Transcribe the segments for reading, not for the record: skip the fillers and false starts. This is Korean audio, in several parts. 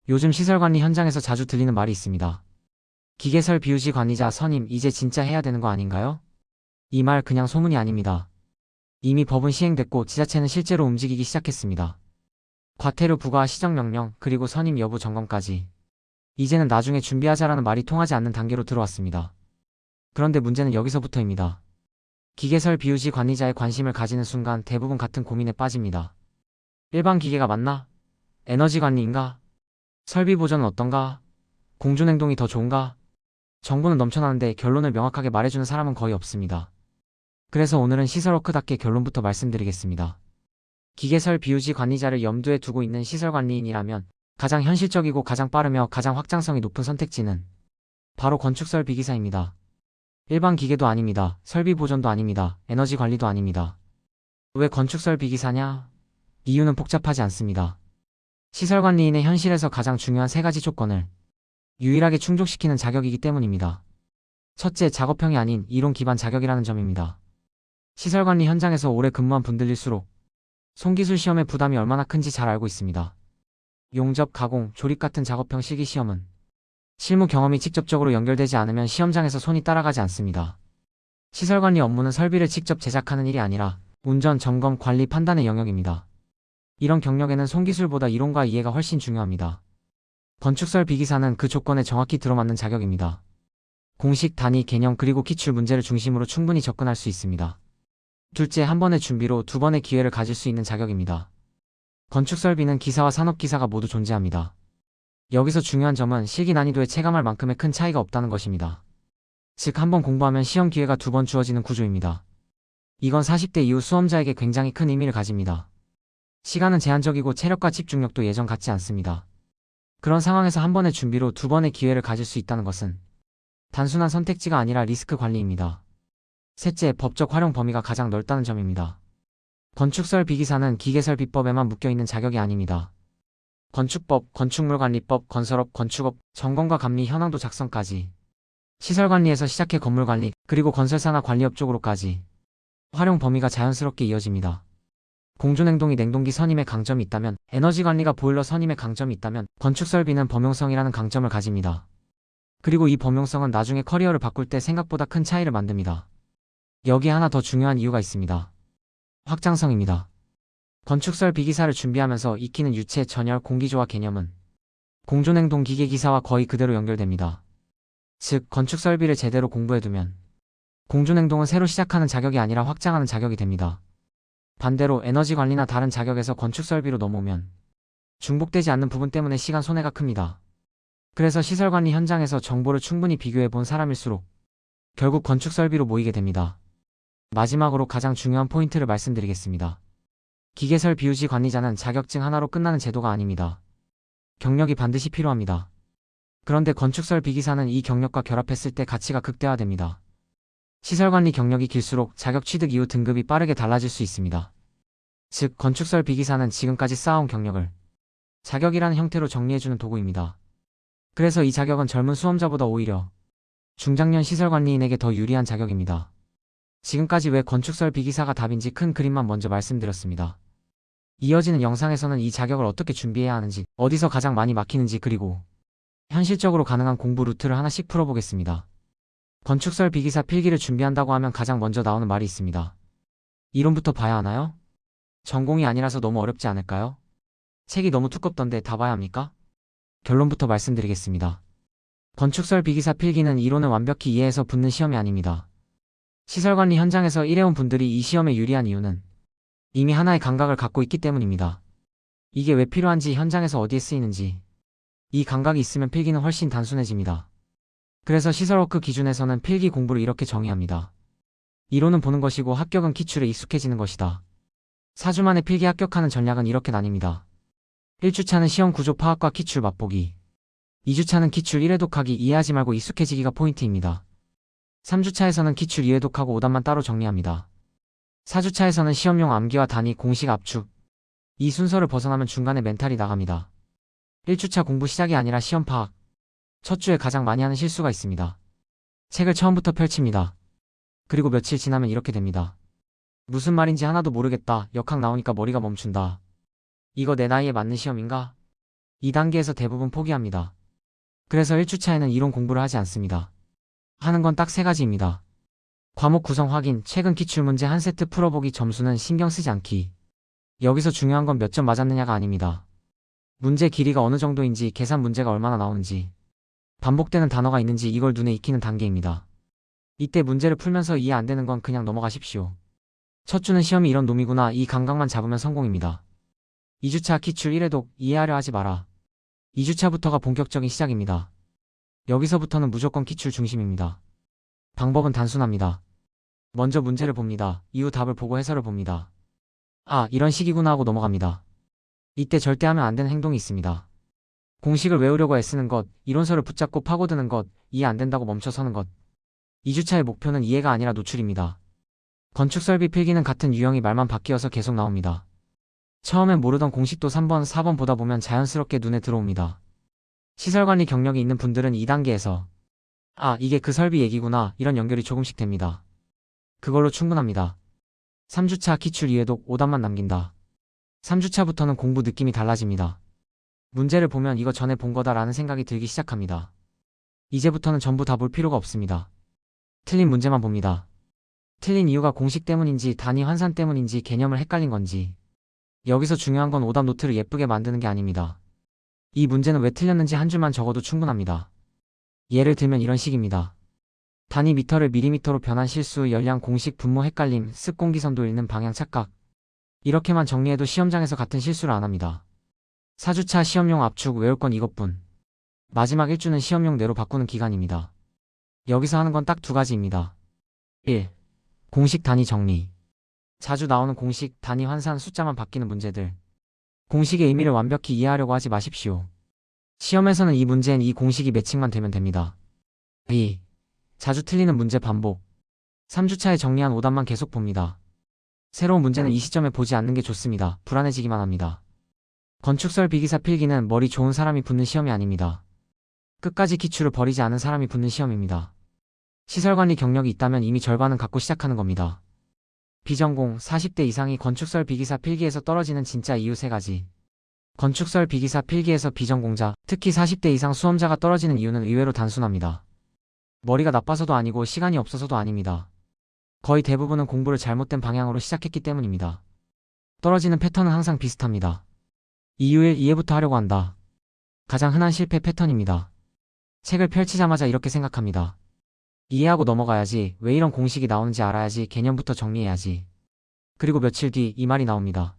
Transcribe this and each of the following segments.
요즘 시설관리 현장에서 자주 들리는 말이 있습니다. 기계설 비우시 관리자 선임 이제 진짜 해야 되는 거 아닌가요? 이 말 그냥 소문이 아닙니다. 이미 법은 시행됐고 지자체는 실제로 움직이기 시작했습니다. 과태료 부과 시정명령 그리고 선임 여부 점검까지. 이제는 나중에 준비하자라는 말이 통하지 않는 단계로 들어왔습니다. 그런데 문제는 여기서부터입니다. 기계설 비우시 관리자의 관심을 가지는 순간 대부분 같은 고민에 빠집니다. 일반 기계가 맞나? 에너지 관리인가? 설비 보전은 어떤가? 공존행동이 더 좋은가? 정보는 넘쳐나는데 결론을 명확하게 말해주는 사람은 거의 없습니다. 그래서 오늘은 시설워크답게 결론부터 말씀드리겠습니다. 기계설 비우시 관리자를 염두에 두고 있는 시설관리인이라면 가장 현실적이고 가장 빠르며 가장 확장성이 높은 선택지는 바로 건축설비기사입니다. 일반 기계도 아닙니다. 설비 보전도 아닙니다. 에너지 관리도 아닙니다. 왜 건축설비기사냐? 이유는 복잡하지 않습니다. 시설관리인의 현실에서 가장 중요한 세 가지 조건을 유일하게 충족시키는 자격이기 때문입니다. 첫째, 작업형이 아닌 이론 기반 자격이라는 점입니다. 시설관리 현장에서 오래 근무한 분들일수록 손기술 시험의 부담이 얼마나 큰지 잘 알고 있습니다. 용접, 가공, 조립 같은 작업형 실기시험은 실무 경험이 직접적으로 연결되지 않으면 시험장에서 손이 따라가지 않습니다. 시설관리 업무는 설비를 직접 제작하는 일이 아니라 운전, 점검, 관리, 판단의 영역입니다. 이런 경력에는 손기술보다 이론과 이해가 훨씬 중요합니다. 건축설비기사는 그 조건에 정확히 들어맞는 자격입니다. 공식, 단위, 개념 그리고 기출 문제를 중심으로 충분히 접근할 수 있습니다. 둘째, 한 번의 준비로 두 번의 기회를 가질 수 있는 자격입니다. 건축설비는 기사와 산업기사가 모두 존재합니다. 여기서 중요한 점은 실기 난이도에 체감할 만큼의 큰 차이가 없다는 것입니다. 즉, 한 번 공부하면 시험 기회가 두 번 주어지는 구조입니다. 이건 40대 이후 수험자에게 굉장히 큰 의미를 가집니다. 시간은 제한적이고 체력과 집중력도 예전 같지 않습니다. 그런 상황에서 한 번의 준비로 두 번의 기회를 가질 수 있다는 것은 단순한 선택지가 아니라 리스크 관리입니다. 셋째, 법적 활용 범위가 가장 넓다는 점입니다. 건축설비기사는 기계설비법에만 묶여있는 자격이 아닙니다. 건축법, 건축물관리법, 건설업, 건축업, 점검과 감리, 현황도 작성까지 시설관리에서 시작해 건물관리, 그리고 건설사나 관리업 쪽으로까지 활용 범위가 자연스럽게 이어집니다. 공존행동이 냉동기 선임의 강점이 있다면, 에너지관리가 보일러 선임의 강점이 있다면 건축설비는 범용성이라는 강점을 가집니다. 그리고 이 범용성은 나중에 커리어를 바꿀 때 생각보다 큰 차이를 만듭니다. 여기에 하나 더 중요한 이유가 있습니다. 확장성입니다. 건축설비기사를 준비하면서 익히는 유체, 전열, 공기조화 개념은 공존행동 기계기사와 거의 그대로 연결됩니다. 즉, 건축설비를 제대로 공부해두면 공존행동은 새로 시작하는 자격이 아니라 확장하는 자격이 됩니다. 반대로 에너지관리나 다른 자격에서 건축설비로 넘어오면 중복되지 않는 부분 때문에 시간 손해가 큽니다. 그래서 시설관리 현장에서 정보를 충분히 비교해본 사람일수록 결국 건축설비로 모이게 됩니다. 마지막으로 가장 중요한 포인트를 말씀드리겠습니다. 기계설 비우시 관리자는 자격증 하나로 끝나는 제도가 아닙니다. 경력이 반드시 필요합니다. 그런데 건축설비기사는 이 경력과 결합했을 때 가치가 극대화됩니다. 시설관리 경력이 길수록 자격 취득 이후 등급이 빠르게 달라질 수 있습니다. 즉, 건축설비기사는 지금까지 쌓아온 경력을 자격이라는 형태로 정리해주는 도구입니다. 그래서 이 자격은 젊은 수험자보다 오히려 중장년 시설관리인에게 더 유리한 자격입니다. 지금까지 왜 건축설비기사가 답인지 큰 그림만 먼저 말씀드렸습니다. 이어지는 영상에서는 이 자격을 어떻게 준비해야 하는지, 어디서 가장 많이 막히는지, 그리고 현실적으로 가능한 공부 루트를 하나씩 풀어보겠습니다. 건축설비기사 필기를 준비한다고 하면 가장 먼저 나오는 말이 있습니다. 이론부터 봐야 하나요? 전공이 아니라서 너무 어렵지 않을까요? 책이 너무 두껍던데 다 봐야 합니까? 결론부터 말씀드리겠습니다. 건축설비기사 필기는 이론을 완벽히 이해해서 붙는 시험이 아닙니다. 시설관리 현장에서 일해온 분들이 이 시험에 유리한 이유는 이미 하나의 감각을 갖고 있기 때문입니다. 이게 왜 필요한지, 현장에서 어디에 쓰이는지, 이 감각이 있으면 필기는 훨씬 단순해집니다. 그래서 시설워크 기준에서는 필기 공부를 이렇게 정의합니다. 이론은 보는 것이고 합격은 기출에 익숙해지는 것이다. 4주 만에 필기 합격하는 전략은 이렇게 나뉩니다. 1주차는 시험 구조 파악과 기출 맛보기, 2주차는 기출 1회독하기, 이해하지 말고 익숙해지기가 포인트입니다. 3주차에서는 기출 2회독하고 오답만 따로 정리합니다. 4주차에서는 시험용 암기와 단위, 공식 압축, 이 순서를 벗어나면 중간에 멘탈이 나갑니다. 1주차 공부 시작이 아니라 시험 파악. 첫 주에 가장 많이 하는 실수가 있습니다. 책을 처음부터 펼칩니다. 그리고 며칠 지나면 이렇게 됩니다. 무슨 말인지 하나도 모르겠다. 역학 나오니까 머리가 멈춘다. 이거 내 나이에 맞는 시험인가? 2단계에서 대부분 포기합니다. 그래서 1주차에는 이론 공부를 하지 않습니다. 하는 건 딱 3가지입니다. 과목 구성 확인, 최근 기출문제 한 세트 풀어보기, 점수는 신경 쓰지 않기. 여기서 중요한 건 몇 점 맞았느냐가 아닙니다. 문제 길이가 어느 정도인지, 계산 문제가 얼마나 나오는지, 반복되는 단어가 있는지 이걸 눈에 익히는 단계입니다. 이때 문제를 풀면서 이해 안 되는 건 그냥 넘어가십시오. 첫 주는 시험이 이런 놈이구나, 이 감각만 잡으면 성공입니다. 2주차 기출 1회독 이해하려 하지 마라. 2주차부터가 본격적인 시작입니다. 여기서부터는 무조건 기출 중심입니다. 방법은 단순합니다. 먼저 문제를 봅니다. 이후 답을 보고 해설을 봅니다. 아, 이런 식이구나 하고 넘어갑니다. 이때 절대 하면 안 되는 행동이 있습니다. 공식을 외우려고 애쓰는 것, 이론서를 붙잡고 파고드는 것, 이해 안 된다고 멈춰서는 것. 2주차의 목표는 이해가 아니라 노출입니다. 건축설비 필기는 같은 유형이 말만 바뀌어서 계속 나옵니다. 처음엔 모르던 공식도 3번, 4번 보다 보면 자연스럽게 눈에 들어옵니다. 시설관리 경력이 있는 분들은 2단계에서 아, 이게 그 설비 얘기구나, 이런 연결이 조금씩 됩니다. 그걸로 충분합니다. 3주차 기출 2회독 5단만 남긴다. 3주차부터는 공부 느낌이 달라집니다. 문제를 보면 이거 전에 본 거다라는 생각이 들기 시작합니다. 이제부터는 전부 다 볼 필요가 없습니다. 틀린 문제만 봅니다. 틀린 이유가 공식 때문인지 단위 환산 때문인지 개념을 헷갈린 건지. 여기서 중요한 건 오답 노트를 예쁘게 만드는 게 아닙니다. 이 문제는 왜 틀렸는지 한 줄만 적어도 충분합니다. 예를 들면 이런 식입니다. 단위 미터를 밀리미터로 변한 실수, 열량, 공식, 분모 헷갈림, 습 공기선도 읽는 방향 착각. 이렇게만 정리해도 시험장에서 같은 실수를 안 합니다. 4주차 시험용 압축, 외울 건 이것뿐. 마지막 1주는 시험용 내로 바꾸는 기간입니다. 여기서 하는 건 딱 2가지입니다. 1. 공식 단위 정리. 자주 나오는 공식, 단위 환산, 숫자만 바뀌는 문제들. 공식의 의미를 완벽히 이해하려고 하지 마십시오. 시험에서는 이 문제엔 이 공식이 매칭만 되면 됩니다. 2. 자주 틀리는 문제 반복. 3주차에 정리한 오답만 계속 봅니다. 새로운 문제는 이 시점에 보지 않는 게 좋습니다. 불안해지기만 합니다. 건축설 비기사 필기는 머리 좋은 사람이 붙는 시험이 아닙니다. 끝까지 기출을 버리지 않은 사람이 붙는 시험입니다. 시설관리 경력이 있다면 이미 절반은 갖고 시작하는 겁니다. 비전공 40대 이상이 건축설 비기사 필기에서 떨어지는 진짜 이유 3가지. 건축설 비기사 필기에서 비전공자, 특히 40대 이상 수험자가 떨어지는 이유는 의외로 단순합니다. 머리가 나빠서도 아니고 시간이 없어서도 아닙니다. 거의 대부분은 공부를 잘못된 방향으로 시작했기 때문입니다. 떨어지는 패턴은 항상 비슷합니다. 이유 1. 이해부터 하려고 한다. 가장 흔한 실패 패턴입니다. 책을 펼치자마자 이렇게 생각합니다. 이해하고 넘어가야지, 왜 이런 공식이 나오는지 알아야지, 개념부터 정리해야지. 그리고 며칠 뒤 이 말이 나옵니다.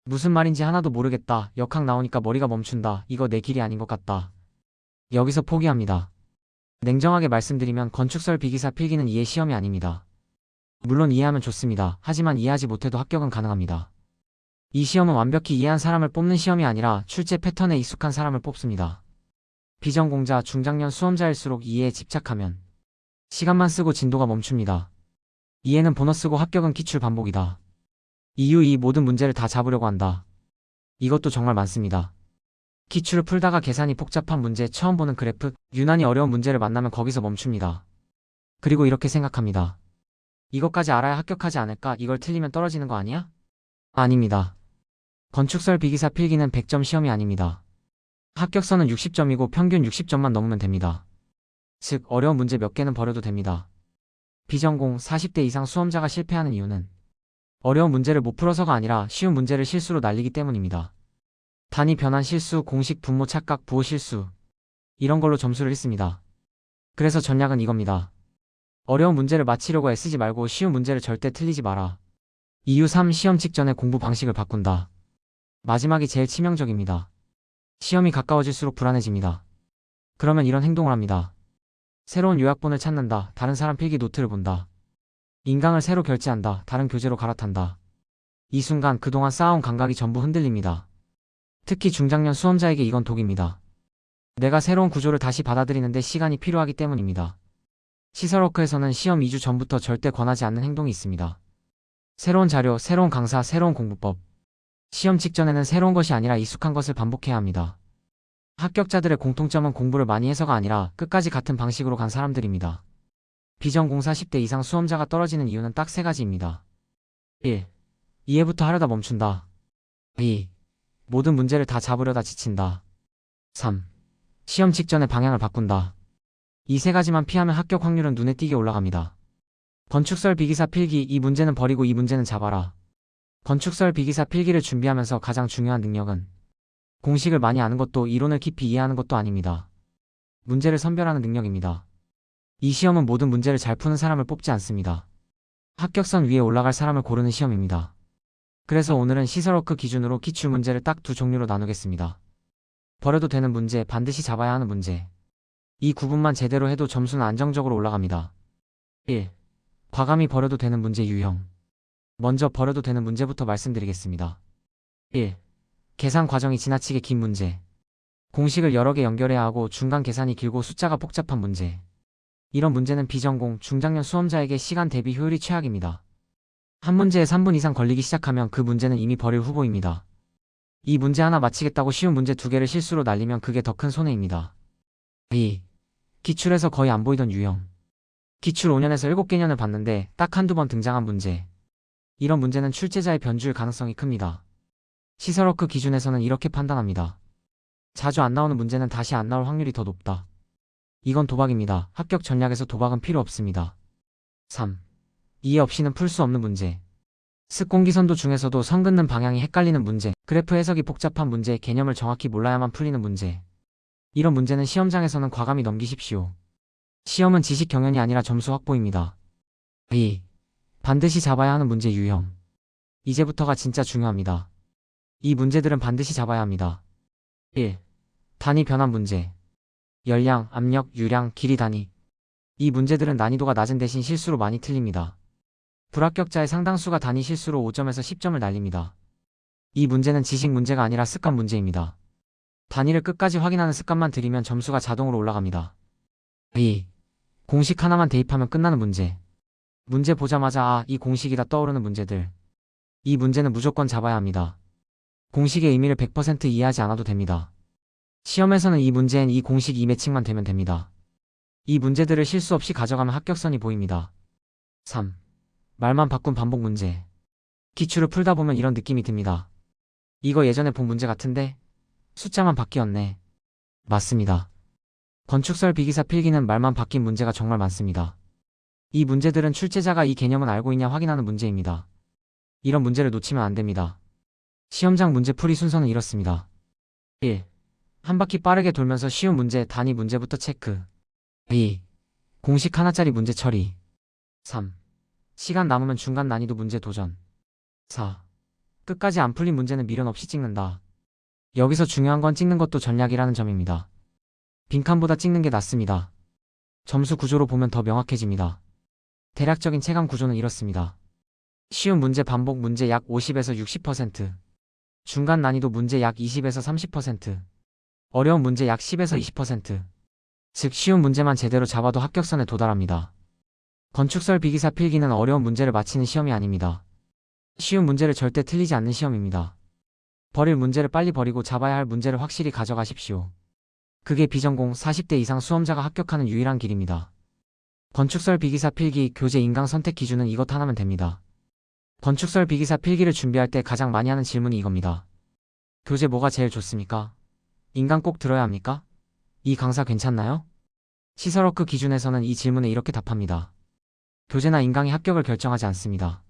무슨 말인지 하나도 모르겠다, 역학 나오니까 머리가 멈춘다, 이거 내 길이 아닌 것 같다. 여기서 포기합니다. 냉정하게 말씀드리면 건축설 비기사 필기는 이해 시험이 아닙니다. 물론 이해하면 좋습니다. 하지만 이해하지 못해도 합격은 가능합니다. 이 시험은 완벽히 이해한 사람을 뽑는 시험이 아니라 출제 패턴에 익숙한 사람을 뽑습니다. 비전공자, 중장년 수험자일수록 이해에 집착하면 시간만 쓰고 진도가 멈춥니다. 이해는 보너스고 합격은 기출 반복이다. 이유 2. 모든 문제를 다 잡으려고 한다. 이것도 정말 많습니다. 기출을 풀다가 계산이 복잡한 문제, 처음 보는 그래프, 유난히 어려운 문제를 만나면 거기서 멈춥니다. 그리고 이렇게 생각합니다. 이것까지 알아야 합격하지 않을까? 이걸 틀리면 떨어지는 거 아니야? 아닙니다. 건축설 비기사 필기는 100점 시험이 아닙니다. 합격선은 60점이고 평균 60점만 넘으면 됩니다. 즉, 어려운 문제 몇 개는 버려도 됩니다. 비전공 40대 이상 수험자가 실패하는 이유는 어려운 문제를 못 풀어서가 아니라 쉬운 문제를 실수로 날리기 때문입니다. 단위 변환 실수, 공식 분모 착각, 부호 실수, 이런 걸로 점수를 잃습니다. 그래서 전략은 이겁니다. 어려운 문제를 맞히려고 애쓰지 말고 쉬운 문제를 절대 틀리지 마라. 이유 3. 시험 직전에 공부 방식을 바꾼다. 마지막이 제일 치명적입니다. 시험이 가까워질수록 불안해집니다. 그러면 이런 행동을 합니다. 새로운 요약본을 찾는다. 다른 사람 필기 노트를 본다. 인강을 새로 결제한다. 다른 교재로 갈아탄다. 이 순간 그동안 쌓아온 감각이 전부 흔들립니다. 특히 중장년 수험자에게 이건 독입니다. 내가 새로운 구조를 다시 받아들이는데 시간이 필요하기 때문입니다. 시설워크에서는 시험 2주 전부터 절대 권하지 않는 행동이 있습니다. 새로운 자료, 새로운 강사, 새로운 공부법. 시험 직전에는 새로운 것이 아니라 익숙한 것을 반복해야 합니다. 합격자들의 공통점은 공부를 많이 해서가 아니라 끝까지 같은 방식으로 간 사람들입니다. 비전공 40대 이상 수험자가 떨어지는 이유는 딱 3가지입니다. 1. 이해부터 하려다 멈춘다. 2. 모든 문제를 다 잡으려다 지친다. 3. 시험 직전에 방향을 바꾼다. 이 세 가지만 피하면 합격 확률은 눈에 띄게 올라갑니다. 건축설 비기사 필기. 이 문제는 버리고 이 문제는 잡아라. 건축설 비기사 필기를 준비하면서 가장 중요한 능력은 공식을 많이 아는 것도 이론을 깊이 이해하는 것도 아닙니다. 문제를 선별하는 능력입니다. 이 시험은 모든 문제를 잘 푸는 사람을 뽑지 않습니다. 합격선 위에 올라갈 사람을 고르는 시험입니다. 그래서 오늘은 시설워크 기준으로 기출 문제를 딱 두 종류로 나누겠습니다. 버려도 되는 문제, 반드시 잡아야 하는 문제. 이 구분만 제대로 해도 점수는 안정적으로 올라갑니다. 1. 과감히 버려도 되는 문제 유형. 먼저 버려도 되는 문제부터 말씀드리겠습니다. 1. 계산 과정이 지나치게 긴 문제. 공식을 여러 개 연결해야 하고 중간 계산이 길고 숫자가 복잡한 문제. 이런 문제는 비전공, 중장년 수험자에게 시간 대비 효율이 최악입니다. 한 문제에 3분 이상 걸리기 시작하면 그 문제는 이미 버릴 후보입니다. 이 문제 하나 맞히겠다고 쉬운 문제 2개를 실수로 날리면 그게 더 큰 손해입니다. 2. 기출에서 거의 안 보이던 유형. 기출 5년에서 7개년을 봤는데 딱 한두 번 등장한 문제. 이런 문제는 출제자의 변주일 가능성이 큽니다. 시설워크 기준에서는 이렇게 판단합니다. 자주 안 나오는 문제는 다시 안 나올 확률이 더 높다. 이건 도박입니다. 합격 전략에서 도박은 필요 없습니다. 3. 이해 없이는 풀 수 없는 문제. 습공기선도 중에서도 선 긋는 방향이 헷갈리는 문제, 그래프 해석이 복잡한 문제, 개념을 정확히 몰라야만 풀리는 문제. 이런 문제는 시험장에서는 과감히 넘기십시오. 시험은 지식 경연이 아니라 점수 확보입니다. 2. 반드시 잡아야 하는 문제 유형. 이제부터가 진짜 중요합니다. 이 문제들은 반드시 잡아야 합니다. 1. 단위 변환 문제. 열량, 압력, 유량, 길이 단위. 이 문제들은 난이도가 낮은 대신 실수로 많이 틀립니다. 불합격자의 상당수가 단위 실수로 5점에서 10점을 날립니다. 이 문제는 지식 문제가 아니라 습관 문제입니다. 단위를 끝까지 확인하는 습관만 들이면 점수가 자동으로 올라갑니다. 2. 공식 하나만 대입하면 끝나는 문제. 문제 보자마자 아, 이 공식이다 떠오르는 문제들. 이 문제는 무조건 잡아야 합니다. 공식의 의미를 100% 이해하지 않아도 됩니다. 시험에서는 이 문제엔 이 공식 이 매칭만 되면 됩니다. 이 문제들을 실수 없이 가져가면 합격선이 보입니다. 3. 말만 바꾼 반복 문제. 기출을 풀다 보면 이런 느낌이 듭니다. 이거 예전에 본 문제 같은데? 숫자만 바뀌었네. 맞습니다. 건축설 비기사 필기는 말만 바뀐 문제가 정말 많습니다. 이 문제들은 출제자가 이 개념은 알고 있냐 확인하는 문제입니다. 이런 문제를 놓치면 안 됩니다. 시험장 문제 풀이 순서는 이렇습니다. 1. 한 바퀴 빠르게 돌면서 쉬운 문제, 단위 문제부터 체크. 2. 공식 하나짜리 문제 처리. 3. 시간 남으면 중간 난이도 문제 도전. 4. 끝까지 안 풀린 문제는 미련 없이 찍는다. 여기서 중요한 건 찍는 것도 전략이라는 점입니다. 빈칸보다 찍는 게 낫습니다. 점수 구조로 보면 더 명확해집니다. 대략적인 체감 구조는 이렇습니다. 쉬운 문제 반복 문제 약 50에서 60%, 중간 난이도 문제 약 20에서 30%, 어려운 문제 약 10에서 20%. 즉 쉬운 문제만 제대로 잡아도 합격선에 도달합니다. 건축설 비기사 필기는 어려운 문제를 맞히는 시험이 아닙니다. 쉬운 문제를 절대 틀리지 않는 시험입니다. 버릴 문제를 빨리 버리고 잡아야 할 문제를 확실히 가져가십시오. 그게 비전공 40대 이상 수험자가 합격하는 유일한 길입니다. 건축설 비기사 필기 교재 인강 선택 기준은 이것 하나면 됩니다. 건축설 비기사 필기를 준비할 때 가장 많이 하는 질문이 이겁니다. 교재 뭐가 제일 좋습니까? 인강 꼭 들어야 합니까? 이 강사 괜찮나요? 시설워크 기준에서는 이 질문에 이렇게 답합니다. 교재나 인강이 합격을 결정하지 않습니다.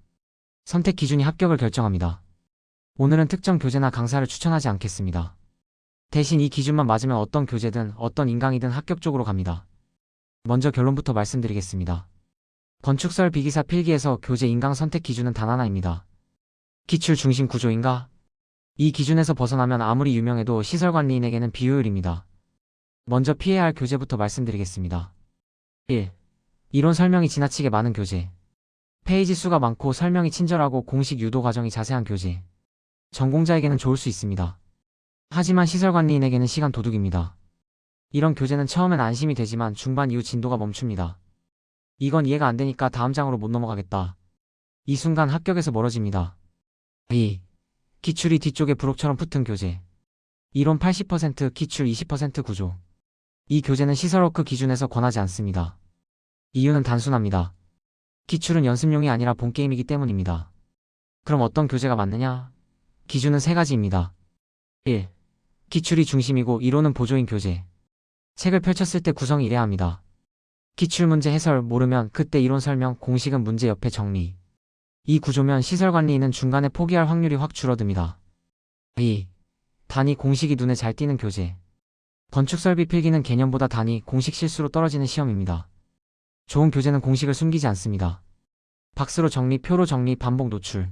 선택 기준이 합격을 결정합니다. 오늘은 특정 교재나 강사를 추천하지 않겠습니다. 대신 이 기준만 맞으면 어떤 교재든 어떤 인강이든 합격 쪽으로 갑니다. 먼저 결론부터 말씀드리겠습니다. 건축설 비기사 필기에서 교재 인강 선택 기준은 단 하나입니다. 기출 중심 구조인가? 이 기준에서 벗어나면 아무리 유명해도 시설관리인에게는 비효율입니다. 먼저 피해야 할 교재부터 말씀드리겠습니다. 1. 이론 설명이 지나치게 많은 교재. 페이지 수가 많고 설명이 친절하고 공식 유도 과정이 자세한 교재. 전공자에게는 좋을 수 있습니다. 하지만 시설관리인에게는 시간 도둑입니다. 이런 교재는 처음엔 안심이 되지만 중반 이후 진도가 멈춥니다. 이건 이해가 안 되니까 다음 장으로 못 넘어가겠다. 이 순간 합격에서 멀어집니다. 2. 기출이 뒤쪽에 부록처럼 붙은 교재. 이론 80%, 기출 20% 구조. 이 교재는 시설워크 기준에서 권하지 않습니다. 이유는 단순합니다. 기출은 연습용이 아니라 본게임이기 때문입니다. 그럼 어떤 교재가 맞느냐? 기준은 3가지입니다. 1. 기출이 중심이고 이론은 보조인 교재. 책을 펼쳤을 때 구성이 이래야 합니다. 기출문제 해설 모르면 그때 이론 설명, 공식은 문제 옆에 정리. 이 구조면 시설관리는 중간에 포기할 확률이 확 줄어듭니다. 2. 단위 공식이 눈에 잘 띄는 교재. 건축설비 필기는 개념보다 단위, 공식 실수로 떨어지는 시험입니다. 좋은 교재는 공식을 숨기지 않습니다. 박스로 정리, 표로 정리, 반복 노출.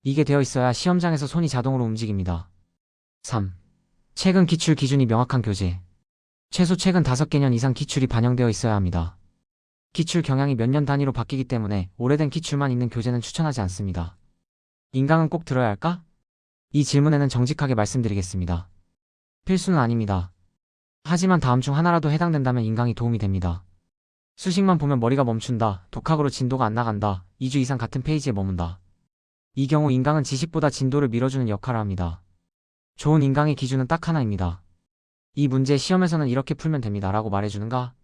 이게 되어 있어야 시험장에서 손이 자동으로 움직입니다. 3. 최근 기출 기준이 명확한 교재. 최소 최근 5개년 이상 기출이 반영되어 있어야 합니다. 기출 경향이 몇 년 단위로 바뀌기 때문에 오래된 기출만 있는 교재는 추천하지 않습니다. 인강은 꼭 들어야 할까? 이 질문에는 정직하게 말씀드리겠습니다. 필수는 아닙니다. 하지만 다음 중 하나라도 해당된다면 인강이 도움이 됩니다. 수식만 보면 머리가 멈춘다, 독학으로 진도가 안 나간다, 2주 이상 같은 페이지에 머문다. 이 경우 인강은 지식보다 진도를 밀어주는 역할을 합니다. 좋은 인강의 기준은 딱 하나입니다. 이 문제 시험에서는 이렇게 풀면 됩니다 라고 말해주는가?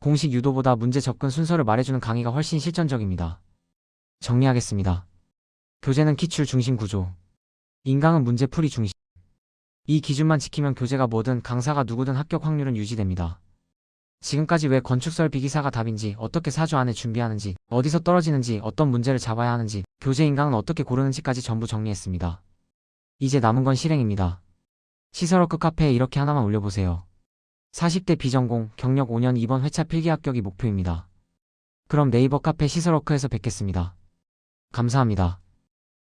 공식 유도보다 문제 접근 순서를 말해주는 강의가 훨씬 실전적입니다. 정리하겠습니다. 교재는 기출 중심 구조. 인강은 문제풀이 중심. 이 기준만 지키면 교재가 뭐든 강사가 누구든 합격 확률은 유지됩니다. 지금까지 왜 건축설비 기사가 답인지, 어떻게 4주 안에 준비하는지, 어디서 떨어지는지, 어떤 문제를 잡아야 하는지, 교재 인강은 어떻게 고르는지까지 전부 정리했습니다. 이제 남은 건 실행입니다. 시설워크 카페에 이렇게 하나만 올려보세요. 40대 비전공, 경력 5년 이번 회차 필기 합격이 목표입니다. 그럼 네이버 카페 시설워크에서 뵙겠습니다. 감사합니다.